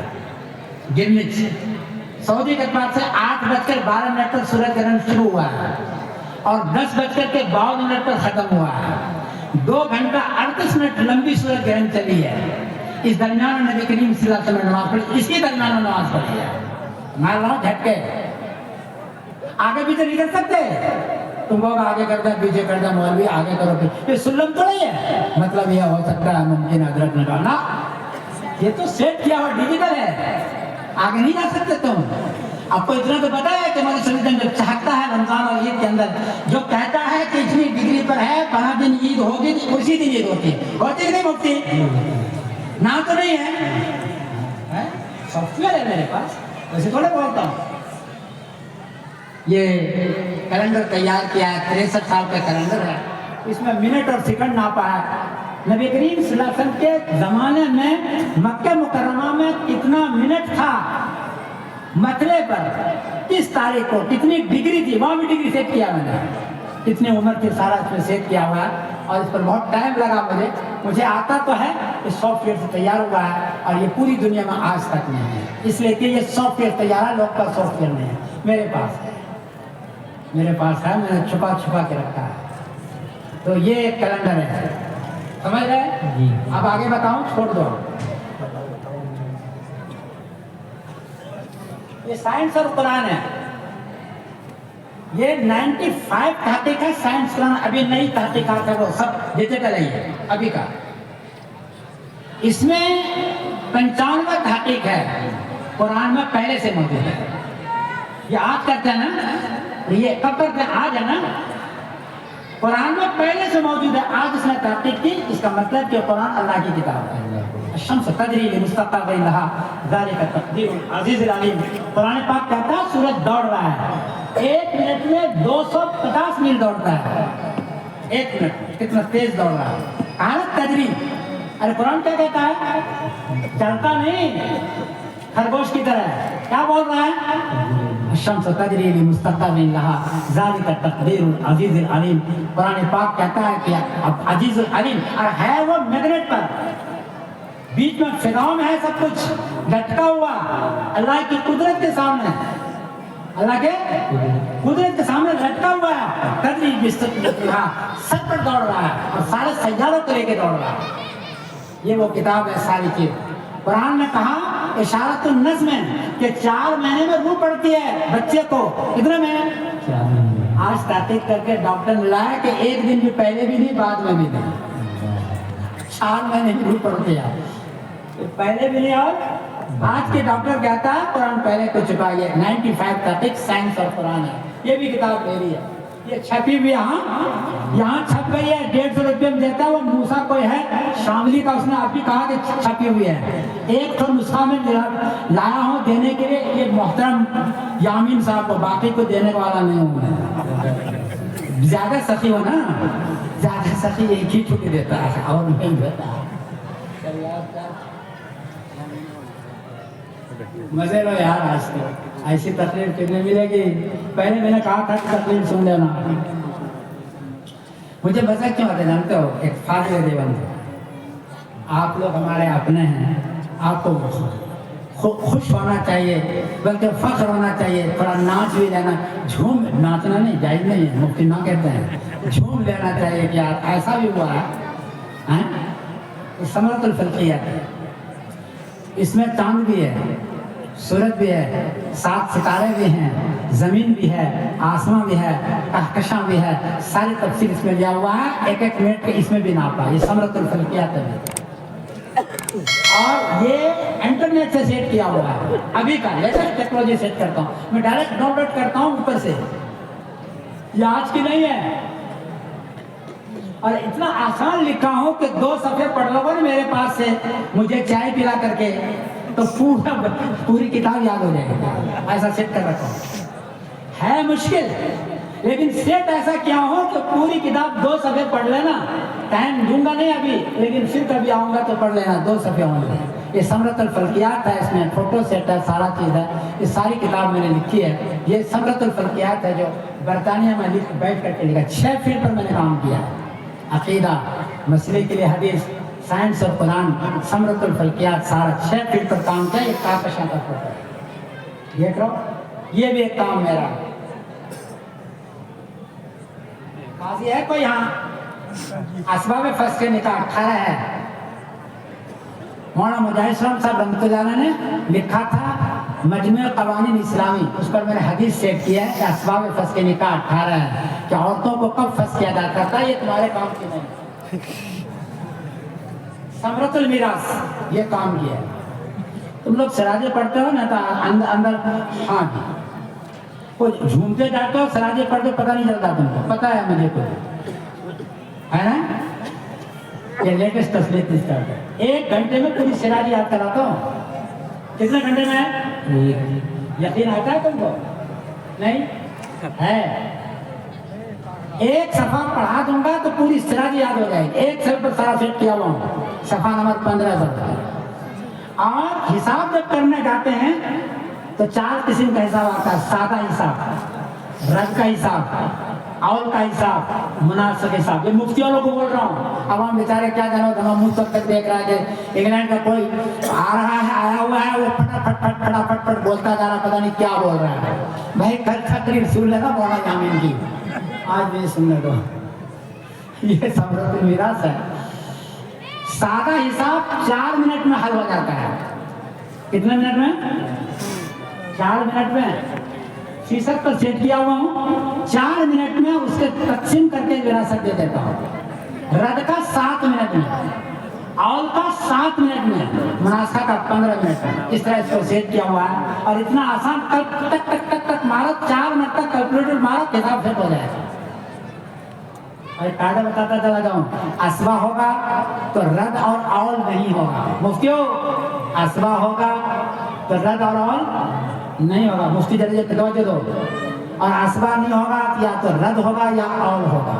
گرینچ سعودی کے اعتبار سے 8:12 پر سورج گرہن شروع ہوا ہے اور 10:52 پر ختم ہوا ہے. 2 گھنٹہ 38 منٹ لمبی سورج گرہن چلی ہے. اس درمیان میں نبی کریم صلی اللہ علیہ وسلم نے نماز پڑھی. اسی درمیان میں نماز پڑھی ہے. مار رہا ہوں جھٹکے. آگے پیچھے نہیں کر سکتے. تم لوگ آگے کرتا ہے، پیچھے کرتا ہے، مولوی آگے کرو. یہ سلم تو نہیں ہے، مطلب یہ ہو سکتا ہے ممکن حضرت نے کہا نا. یہ تو سیٹ کیا ہوا ڈیجیٹل ہے، آگے نہیں جا سکتے تم. آپ کو اتنا تو پتا ہے کہ ہماری سنگھن جو چاہتا ہے رمضان اور عید کے اندر جو کہتا ہے کہ اتنی ڈگری پر ہے، 5 دن عید ہوگی، اسی دن عید ہوتی ہے. ہوتی کہ نہیں مفتی؟ نہ تو نہیں ہے، سافٹ ویئر ہے میرے پاس، ویسے تھوڑے بولتا ہوں. یہ کیلنڈر تیار کیا ہے، 63 سال کا کیلنڈر ہے. اس میں منٹ اور سیکنڈ ناپا ہے. نبی کریم صلی اللہ علیہ وسلم کے زمانے میں مکہ مکرمہ میں کتنا منٹ تھا مسئلے پر، کس تاریخ کو کتنی ڈگری تھی، وہاں بھی ڈگری سیٹ کیا میں نے. کتنی عمر کی سارا اس میں سیٹ کیا ہوا ہے اور اس پر بہت ٹائم لگا. مجھے آتا تو ہے، اس سافٹ ویئر سے تیار ہوا ہے اور یہ پوری دنیا میں آج تک نہیں ہے. اس لیے کہ یہ سافٹ ویئر تیار ہے، لوگ کا سافٹ ویئر نہیں ہے. میرے پاس ہے، میں نے چھپا کے رکھا ہے. تو یہ ایک کیلنڈر ہے، سمجھ رہے جی. اب آگے بتاؤں، چھوڑ دو. یہ سائنس اور قرآن ہے. یہ 95 تحقیق ہے سائنس قرآن. ابھی نئی تحقیقات ہے، وہ سب ڈیجیٹل ہے ابھی کا. اس میں 95 تحقیق ہے، قرآن میں پہلے سے موجود ہے. یہ آج کرتے ہیں نا، یہ کب کرتے ہیں؟ آج ہے نا. قرآن میں پہلے سے موجود ہے، آج اس نے تحقیق کی. اس کا مطلب کہ قرآن اللہ کی کتاب ہے. الشمس تجری لمستقر لہا ذالک تقدیر العزیز العلیم. قرآن پاک کہتا ہے سورج دوڑ رہا ہے، 1 منٹ میں 250 میل دوڑتا ہے. 1 منٹ کتنا تیز دوڑ رہا ہے. حالت تجری. ارے قرآن کیا کہتا ہے؟ چلتا نہیں، خرگوش کی طرح. کیا بول رہا ہے؟ الشمس تجری لمستقر لہا ذالک تقدیر العزیز العلیم. قرآن پاک کہتا ہے کہ عزیز العلیم، اور ہے وہ میگنیٹ پر. بیچ میں فضاؤں میں ہے سب کچھ لٹکا ہوا اللہ کی قدرت کے سامنے، اللہ کے قدرت کے سامنے لٹکا ہوا ہے. تجری بسرعہ، سب پر دوڑ رہا ہے اور سارے سیاروں کو لے کے دوڑ رہا ہے. یہ وہ کتاب ہے ساری چیز. قرآن نے کہا اشارت النظم ہے کہ 4 مہینے میں روح پڑتی ہے بچے کو. کتنے مہینے؟ آج تحقیق کر کے ڈاکٹر نے لایا کہ 1 دن بھی پہلے بھی نہیں، بعد میں بھی نہیں. 4 مہینے میں روح پڑتی ہے، پہلے بھی نہیں اور آج کے ڈاکٹر کہتا ہے قرآن پہلے تو چکا ہے 95 تحقیق سائنس اور قرآن ہے. یہ بھی کتاب میری ہے, یہ چھپی بھی یہاں چھپ گئی ہے, 150 روپے میں دیتا ہے. وہ موسیٰ کوئی ہے شاملی کا, اس نے آپ بھی کہا کہ چھپی ہوئی ہے. ایک تو نسخہ میں لایا ہوں دینے کے لیے, یہ محترم یامین صاحب کو, باقی کو دینے والا نہیں ہوں میں. زیادہ سخی ہو نا, زیادہ سخی ایک ہی ٹھوک دیتا ہے اور نہیں دیتا. مزے لو یار, آج تو ایسی تقریر کتنے ملے گی. پہلے میں نے کہا تھا کہ تقریر سن لینا. مجھے مزہ کیوں آتا ہے جانتے ہو, ایک فاضل دیوبند ہے, آپ لوگ ہمارے اپنے ہیں, آپ کو خوش ہونا چاہیے, بلکہ فخر ہونا چاہیے. تھوڑا ناچ بھی لینا, جھوم ناچنا نہیں جائز نہیں ہے, مفتی نہ کہتے ہیں, جھوم لینا چاہیے کہ یار ایسا بھی ہوا ہے. ثمرۃ الفلقیات ہے, اس میں چاند بھی ہے, سورج بھی ہے, 7 ستارے بھی ہیں, زمین بھی ہے, آسمان بھی ہے, کہکشاں بھی ہے. ساری تفصیل اس میں لیا ہوا ہے, ایک ایک منٹ کے اس میں بھی ناپا. یہ ثمرۃ الفلقیات ہے, اور یہ انٹرنیٹ سے سیٹ کیا ہوا ہے. ابھی کا لیٹسٹ ٹیکنالوجی سیٹ کرتا ہوں میں, ڈائریکٹ ڈاؤن لوڈ کرتا ہوں اوپر سے. یہ آج کی نہیں ہے, اور اتنا آسان لکھا ہوں کہ 2 صفحے پڑھ لو گے میرے پاس سے مجھے چائے پلا کر کے, تو پوری کتاب یاد ہو جائے گی. ایسا سیٹ کر رکھا ہوں. ہے مشکل, لیکن سیٹ ایسا کیا ہو کہ پوری کتاب 2 صفحے پڑھ لینا. ٹائم دوں گا نہیں ابھی, لیکن پھر کبھی آؤں گا تو پڑھ لینا, 2 صفحے ہوں گے. یہ ثمرۃ الفلقیات ہے, اس میں فوٹو سیٹ ہے, سارا چیز ہے. یہ ساری کتاب میں نے لکھی ہے. یہ ثمرۃ الفلقیات ہے جو برطانیہ میں بیٹھ کر کے لکھا. 6 فیلڈ پر میں نے کام کیا ہے, عقیدہ, مسئلے کے لیے حدیث, سائنس اور قرآن. ثمرۃ الفلقیات سارا 6 فیلڈ پر کام کیا. یہ کہکشاں کا فوٹو ہے, دیکھ رہا ہو. یہ بھی ایک کام میرا. قاضی ہے کوئی یہاں؟ اسباب فسخ کے نکاح 18 ہے. مولانا مجاہد اسلام صاحب رحمۃ اللہ علیہ نے لکھا تھا مجموع قوانین اسلامی, اس پر میں نے حدیث سیٹ کیا ہے کہ اسباب فسخ کے نکاح 18 ہے, کہ عورتوں کو کب فسخ کیا جا کرتا ہے. یہ تمہارے کام کی نہیں. ثمرۃ المیراث یہ کام کیا ہے. تم لوگ سراجے پڑھتے ہو نا, تو اندر ہاں کوئی جھومتے جاتے ہو, سراجے پڑھتے پتہ نہیں چلتا. تم کو پتہ ہے مجھے کچھ ہے نا. یہ لیٹسٹ تسلیت اسٹارٹ ہے. 1 گھنٹے میں پوری سراج یاد کراتا ہوں. کتنے گھنٹے میں؟ یقین آتا ہے تم کو؟ نہیں ہے. 1 صفحہ پڑھا دوں گا تو پوری سراج یاد ہو جائے گی. 1 صفحے پر سارا سیٹ کیا ہوا ہوں, صفحہ نمبر 15 پر. اور حساب جب کرنے جاتے ہیں تو 4 قسم کا حساب آتا ہے. سادہ حساب, رد کا حساب, اول کا حساب, مناسب حساب. یہ مفتی والوں کو بول رہا ہوں. عوام بیچارے کیا جانو, ہم منہ تک دیکھ رہا ہے کہ انگلینڈ کا کوئی آ رہا ہے, آیا ہوا ہے, وہ پھٹا بولتا جا رہا, پتہ نہیں کیا بول رہا ہے. بھائی کل تقریر سن لینا مولانا یامین کی, آج بھی سننے دو. یہ ثمرۃ المیراث ہے. سادہ حساب 4 منٹ میں حل ہو جاتا ہے. کتنے منٹ میں؟ 4 منٹ میں. فیصد پر سیٹ کیا ہوا ہوں. 4 منٹ میں اس کے تقسیم کر کے وراثت دے دیتا ہوں. رد کا 7 منٹ میں, اول کا 7 منٹ میں, مناسب کا 15 منٹ میں. اس طرح اس کو سیٹ کیا ہوا ہے. اور اتنا آسان, تک تک تک تک تک مارو, 4 منٹ تک کیلکولیٹر مارو, حساب سیٹ ہو جائے گا. اور قاعدہ بتاتا چلا جاؤں, اسبا ہوگا تو رد اور اول نہیں ہوگا. مفتیو اسبا ہوگا تو رد اور اول نہیں ہوگا. مفتی جلدی توجہ دو. اور اسبا نہیں ہوگا یا تو رد ہوگا یا اول ہوگا.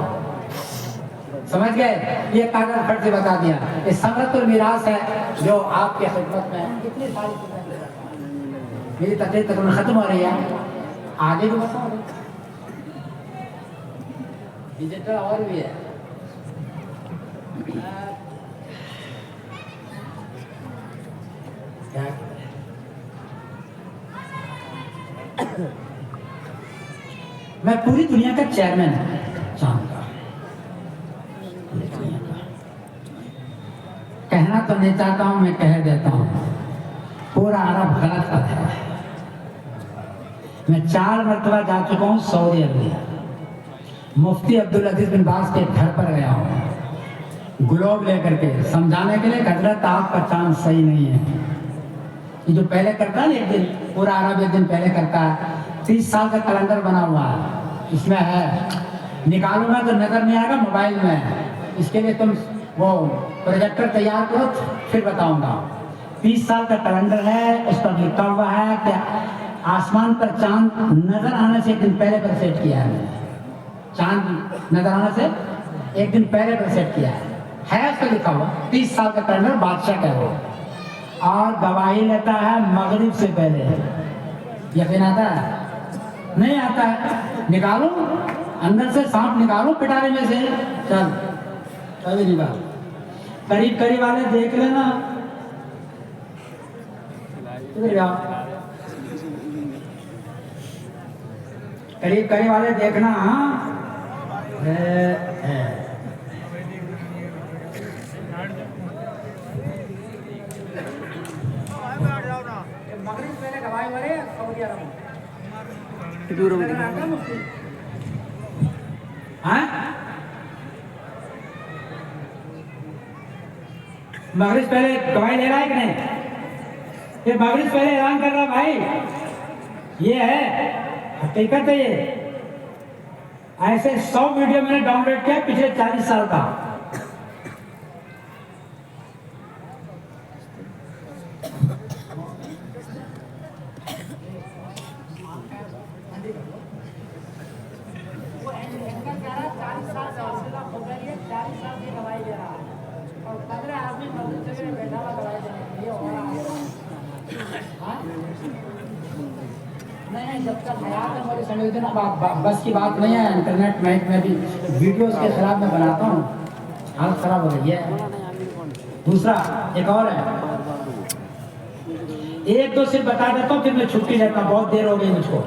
سمجھ گئے؟ یہ قاعدہ پھٹ سے بتا دیا. یہ ثمرۃ المیراث ہے جو آپ کے خدمت میں. کتنی ساری چیزیں میری تقریر تقریباً ختم ہو رہی ہے. آگے بھی بتاؤ, ڈیجیٹل اور بھی ہے. میں پوری دنیا کا چیئرمین ہوں, چاند کا. کہنا تو نہیں چاہتا ہوں, میں کہہ دیتا ہوں. پورا عرب غلط ہے. میں 4 مرتبہ جا چکا ہوں سعودی عربیہ. مفتی عبدالعزیز بن باز کے گھر پر گیا ہوں گلوب لے کر کے, سمجھانے کے لیے حضرت آپ کا چاند صحیح نہیں ہے. یہ جو پہلے کرتا ہے نا ایک دن پورا عرب ایک دن پہلے کرتا ہے 30 سال کا کیلنڈر بنا ہوا ہے اس میں ہے نکالوں گا تو نظر نہیں آئے گا موبائل میں اس کے لیے تم وہ پروجیکٹر تیار کرو پھر بتاؤں گا 30 سال کا کیلنڈر ہے اس پر لکھا ہوا ہے کہ آسمان پر چاند نظر آنے سے ایک دن پہلے پر سیٹ کیا ہے میں نے چاند نظر آنے سے ایک دن پہلے پر سیٹ کیا ہے اس پہ لکھا ہوا 30 سال کا کیلنڈر بادشاہ کا ہے اور گواہی لیتا ہے مغرب سے پہلے یقین آتا ہے نہیں آتا ہے نکالو اندر سے سانپ نکالو پٹارے میں سے چل کبھی نکالو قریب قریب والے دیکھ لینا قریب قریب والے دیکھنا ہاں مغرب پہلے گواہی والے سعودی عرب مغرب پہلے گواہی لے رہا ہے کہ نہیں یہ مغرب پہلے اعلان کر رہا بھائی یہ ہے حقیقت ہے یہ ایسے 100 ویڈیو میں نے ڈاؤن لوڈ کیا پچھلے 40 سال کا جب تک حیات ہمارے سنویدن بس کی بات نہیں ہے انٹرنیٹ میں بھی ویڈیوز کے خلاف میں بناتا ہوں حالت خراب ہو رہی ہے دوسرا ایک اور ہے ایک دو صرف بتا دیتا ہوں پھر میں چھٹی لیتا ہوں بہت دیر ہو گئی مجھ کو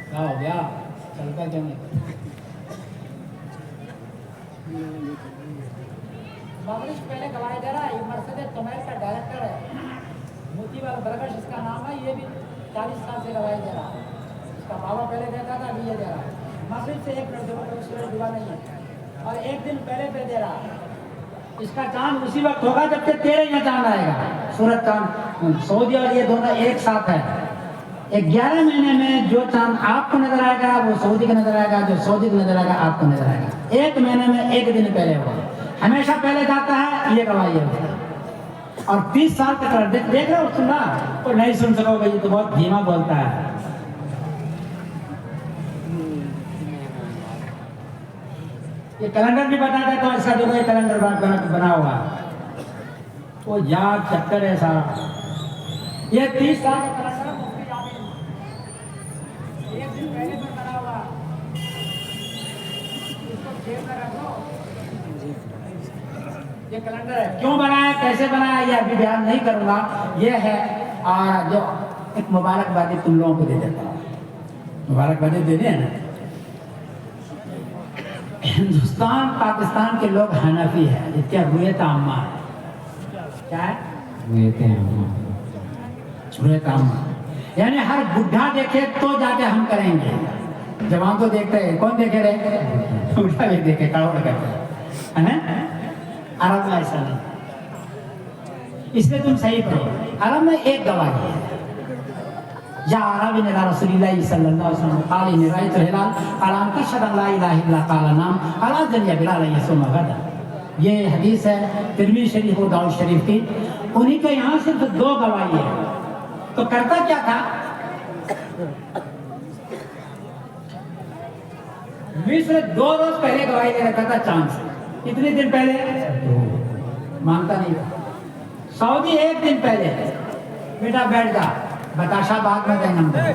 کیا ہو گیا چلتا کیوں نہیں مغرب پہلے گواہی دے رہا ہے یہ مرسد تمیر کا ڈائریکٹر ہے موتی والا برگش اس کا نام ہے یہ بھی 40 سال سے گواہی دے رہا ہے اس کا بابا پہلے دیتا تھا ابھی یہ دے رہا ہے مغرب سے ایک منٹ سورج ڈوبا نہیں ہے اور ایک دن پہلے پہ دے رہا ہے اس کا چاند اسی وقت ہوگا جب کہ تیرے یہاں چاند آئے گا سورج چاند سعودی اور یہ دونوں ایک ساتھ ہے 11 مہینے میں جو چاند آپ کو نظر آئے گا وہ سعودی کا نظر آئے گا جو سعودی کا نظر آئے گا آپ کو نظر آئے گا ایک مہینے میں ایک دن پہلے ہوگا ہمیشہ پہلے جاتا ہے یہ گواہی ہے اور 30 سال تک دیکھ رہے ہو سننا تو نہیں سن سکو گے یہ تو بہت دھیما بولتا ہے یہ کیلنڈر بھی بتا دیتا ہوں اس کا جو یہ کیلنڈر بنا ہوا ہے وہ یاد چکر ہے سارا یہ 30 سال کا کیلنڈر مفتی جامع ایک دن پہلے پر بنا ہوا اس کو جیب میں رکھو یہ کیلنڈر ہے کیوں بنایا کیسے بنایا یہ ابھی بیان نہیں کروں گا یہ ہے جو ایک مبارکبادی تم لوگوں کو دے دیتا ہوں مبارکبادی دے دیں نا ہندوستان پاکستان کے لوگ حنفی ہے اس کا رویت عامہ ہے کیا ہے رویت عامہ یعنی ہر بڈھا دیکھے تو جا کے ہم کریں گے جوان تو دیکھتے ہیں کون دیکھے رہے بڈھا بھی دیکھے کروڑ کرتے ہیں عرب میں ایسا نہیں اس لیے تم صحیح پڑھو عرب میں ایک گواہی ہے یا عربی نے رسول اللہ صلی اللہ علیہ وسلم قال ان رأيت الهلال قال ان تشهد ان لا اله الا قال نعم قال اذن يا بلال يصوم غدا یہ حدیث ہے ترمذی شریف اور داؤد شریف کی انہی کے یہاں صرف 2 گواہی ہے تو کرتا کیا تھا مصر 2 روز پہلے گواہی دے رکھا تھا چاند سے کتنے دن پہلے مانتا نہیں تھا سعودی 1 دن پہلے بیٹا بیٹھ جا بتاشا بعد میں دیں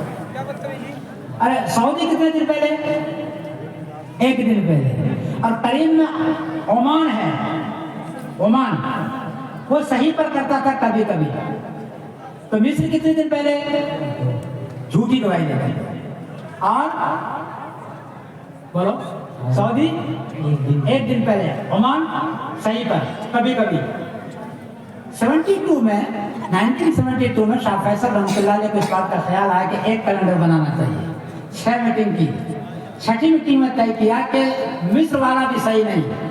ارے سعودی کتنے دن پہلے 1 دن پہلے اور قریب میں عمان ہے عمان وہ صحیح پر کرتا تھا کبھی کبھی تو مصر کتنے دن پہلے جھوٹی گواہی دے گئے اور بولو سعودی 1 دن پہلے عمان صحیح پر کبھی کبھی 1972 میں شاہ فیصل رحمۃ اللہ علیہ کو اس بات کا خیال آیا کہ ایک کیلنڈر بنانا چاہیے 6 میٹنگ کی 6ٹھی میٹنگ میں طے کیا کہ مصر والا بھی صحیح نہیں